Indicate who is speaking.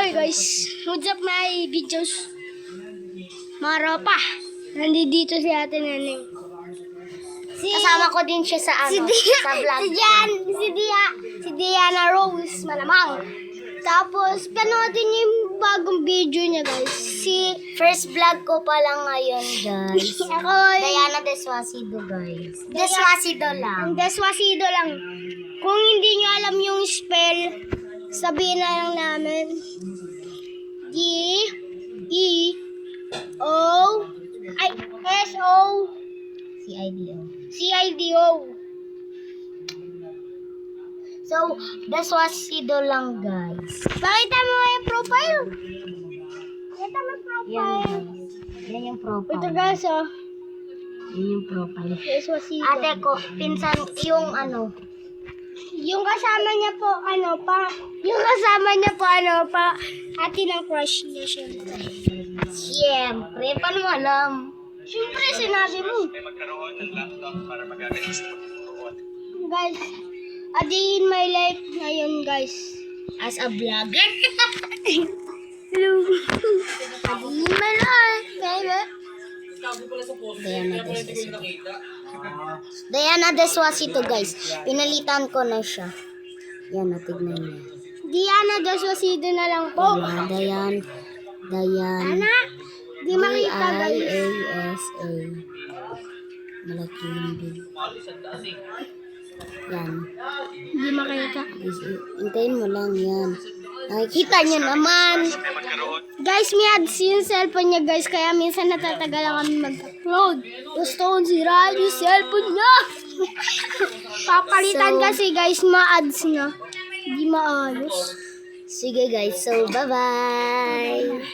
Speaker 1: Hey guys, what's up my videos? Maropa, nandito si Ate Neneng. Kasama ko din siya sa ano, sa vlog. Si Diana Rose malamang. Tapos, panoodin niyo yung bagong video niya guys.
Speaker 2: First vlog ko pa lang ngayon, guys.
Speaker 1: Ako,
Speaker 2: Diana Deswasido, guys. Deswasido lang.
Speaker 1: Deswasido lang. Kung hindi niyo alam yung spell, sabihin na lang namin. D-E-O-S-O
Speaker 2: C-I-D-O.
Speaker 1: C-I-D-O.
Speaker 2: So, Deswasido lang, guys.
Speaker 1: Pakita mo yung profile. Pakita mo yung profile.
Speaker 2: Yan yung profile.
Speaker 1: Ito guys, oh.
Speaker 2: Yan yung profile.
Speaker 1: Deswasido.
Speaker 2: Ate ko, pinsan, yung ano,
Speaker 1: Yung kasama niya po, ate ng crush niya, syempre.
Speaker 2: siyempre, paano mo alam?
Speaker 1: Syempre, sinabi mo. Guys, a day in my life ngayon, guys.
Speaker 2: As a vlogger?
Speaker 1: Hello. A day in my life, baby.
Speaker 2: Diana Deswasido, guys. Pinalitan ko na siya. Yan, tignan niyo.
Speaker 1: Diana Deswasido na lang po.
Speaker 2: Diana.
Speaker 1: Ana, di makita, guys.
Speaker 2: D-I-A-S-A. Malaki yung din. Yan.
Speaker 1: Di makita.
Speaker 2: Hintayin mo lang yan. Nakikita niyo naman.
Speaker 1: Guys, may ads yung cellphone niya, guys. Kaya minsan natatagal lang kami mag-upload. Gusto kong sirain yung cellphone niya. Papalitan
Speaker 2: So,
Speaker 1: kasi, guys, ma-ads na. Hindi maayos.
Speaker 2: Sige guys, so bye-bye.